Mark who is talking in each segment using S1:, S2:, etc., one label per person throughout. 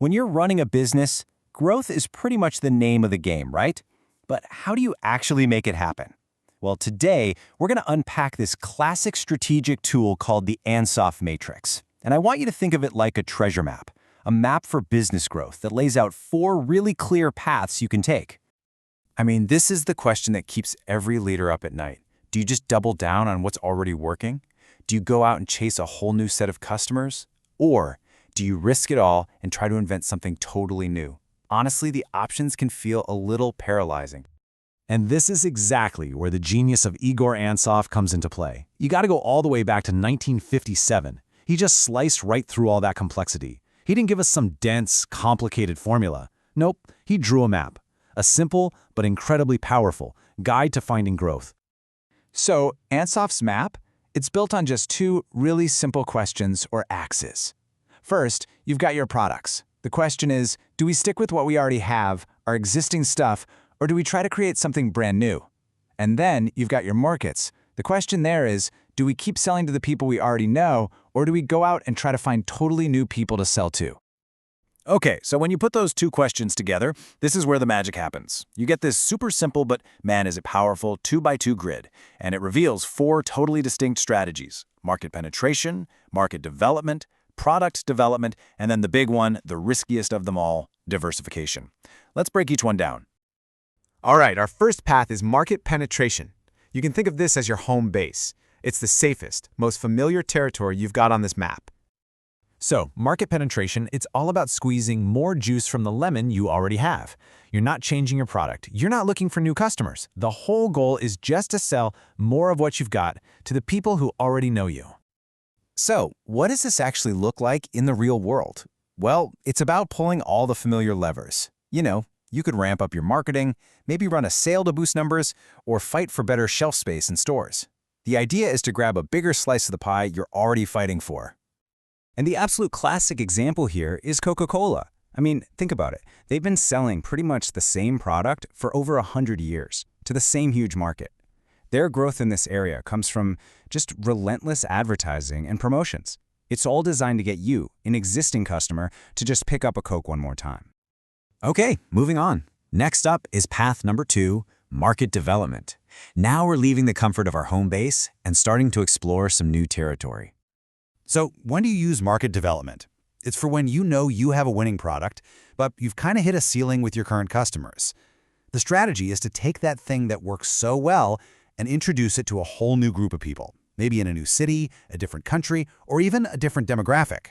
S1: When you're running a business, growth is pretty much the name of the game, right? But how do you actually make it happen? Well, today, we're going to unpack this classic strategic tool called the Ansoff Matrix. And I want you to think of it like a treasure map, a map for business growth that lays out 4 really clear paths you can take. I mean, this is the question that keeps every leader up at night. Do you just double down on what's already working? Do you go out and chase a whole new set of customers? Or do you risk it all and try to invent something totally new? Honestly, the options can feel a little paralyzing.
S2: And this is exactly where the genius of Igor Ansoff comes into play. You got to go all the way back to 1957. He just sliced right through all that complexity. He didn't give us some dense, complicated formula. Nope, he drew a map. A simple, but incredibly powerful, guide to finding growth.
S3: So, Ansoff's map? It's built on just 2 really simple questions or axes. First, you've got your products. The question is, do we stick with what we already have, our existing stuff, or do we try to create something brand new? And then you've got your markets. The question there is, do we keep selling to the people we already know, or do we go out and try to find totally new people to sell to?
S1: Okay, so when you put those 2 questions together, this is where the magic happens. You get this super simple but, man, is it powerful 2x2 grid, and it reveals 4 totally distinct strategies: market penetration, market development, product development, and then the big one, the riskiest of them all, diversification. Let's break each one down.
S4: All right, our first path is market penetration. You can think of this as your home base. It's the safest, most familiar territory you've got on this map.
S2: So, market penetration, it's all about squeezing more juice from the lemon you already have. You're not changing your product. You're not looking for new customers. The whole goal is just to sell more of what you've got to the people who already know you.
S1: So, what does this actually look like in the real world? Well, it's about pulling all the familiar levers. You could ramp up your marketing, maybe run a sale to boost numbers, or fight for better shelf space in stores. The idea is to grab a bigger slice of the pie you're already fighting for. And the absolute classic example here is Coca-Cola. I mean, think about it. They've been selling pretty much the same product for over 100 years to the same huge market. Their growth in this area comes from just relentless advertising and promotions. It's all designed to get you, an existing customer, to just pick up a Coke one more time. Okay, moving on. Next up is path number 2, market development. Now we're leaving the comfort of our home base and starting to explore some new territory. So, when do you use market development? It's for when you know you have a winning product, but you've kind of hit a ceiling with your current customers. The strategy is to take that thing that works so well and introduce it to a whole new group of people, maybe in a new city, a different country, or even a different demographic.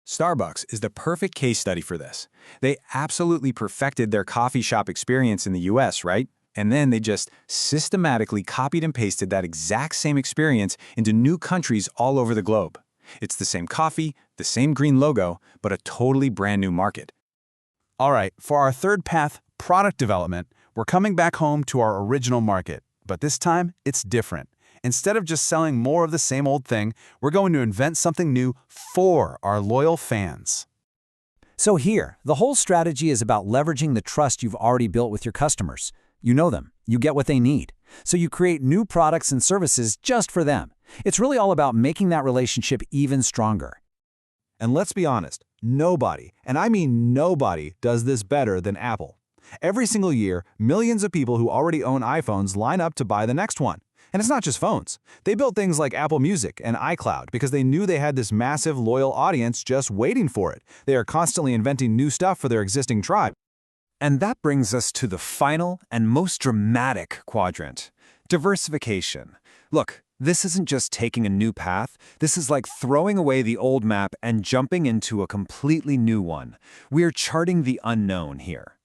S3: Starbucks is the perfect case study for this. They absolutely perfected their coffee shop experience in the US, right? And then they just systematically copied and pasted that exact same experience into new countries all over the globe. It's the same coffee, the same green logo, but a totally brand new market.
S5: All right, for our third path, product development, we're coming back home to our original market. But this time, it's different. Instead of just selling more of the same old thing, we're going to invent something new for our loyal fans.
S1: So here, the whole strategy is about leveraging the trust you've already built with your customers. You know them, you get what they need. So you create new products and services just for them. It's really all about making that relationship even stronger.
S5: And let's be honest, nobody, and I mean nobody, does this better than Apple. Every single year, millions of people who already own iPhones line up to buy the next one. And it's not just phones. They built things like Apple Music and iCloud because they knew they had this massive, loyal audience just waiting for it. They are constantly inventing new stuff for their existing tribe.
S3: And that brings us to the final and most dramatic quadrant, diversification. Look, this isn't just taking a new path. This is like throwing away the old map and jumping into a completely new one. We're charting the unknown here.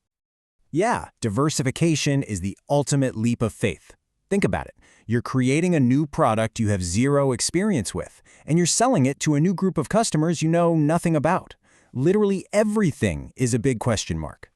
S1: Yeah, diversification is the ultimate leap of faith. Think about it. You're creating a new product you have zero experience with, and you're selling it to a new group of customers you know nothing about. Literally everything is a big question mark.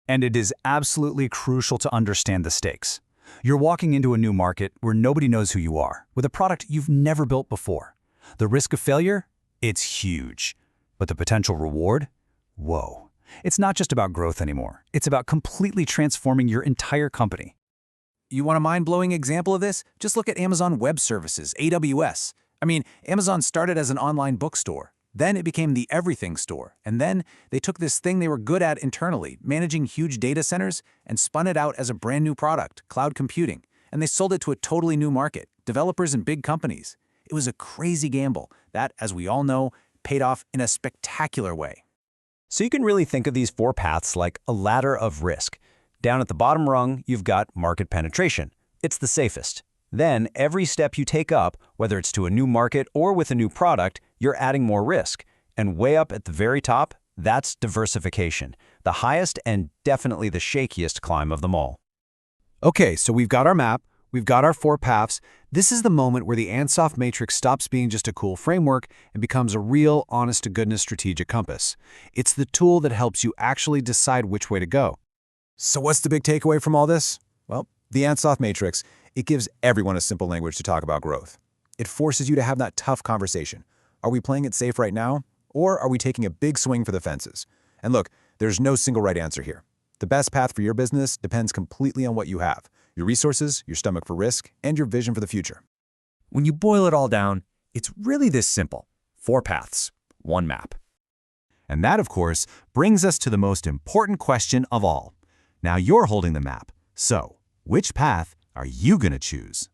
S2: And it is absolutely crucial to understand the stakes. You're walking into a new market where nobody knows who you are, with a product you've never built before. The risk of failure? It's huge. But the potential reward? Whoa. It's not just about growth anymore. It's about completely transforming your entire company.
S1: You want a mind-blowing example of this? Just look at Amazon Web Services, AWS. I mean, Amazon started as an online bookstore.
S2: Then it became the everything store, and then they took this thing they were good at internally, managing huge data centers, and spun it out as a brand new product, cloud computing, and they sold it to a totally new market, developers and big companies. It was a crazy gamble that, as we all know, paid off in a spectacular way.
S1: So you can really think of these 4 paths like a ladder of risk. Down at the bottom rung, you've got market penetration. It's the safest. Then, every step you take up, whether it's to a new market or with a new product, you're adding more risk. And way up at the very top, that's diversification, the highest and definitely the shakiest climb of them all.
S5: Okay, so we've got our map, we've got our 4 paths. This is the moment where the Ansoff Matrix stops being just a cool framework and becomes a real, honest-to-goodness strategic compass. It's the tool that helps you actually decide which way to go. So what's the big takeaway from all this? Well, the Ansoff Matrix, it gives everyone a simple language to talk about growth. It forces you to have that tough conversation. Are we playing it safe right now, or are we taking a big swing for the fences? And look, there's no single right answer here. The best path for your business depends completely on what you have, your resources, your stomach for risk, and your vision for the future.
S6: When you boil it all down, it's really this simple. 4 paths, 1 map.
S5: And that, of course, brings us to the most important question of all. Now you're holding the map, so which path are you going to choose?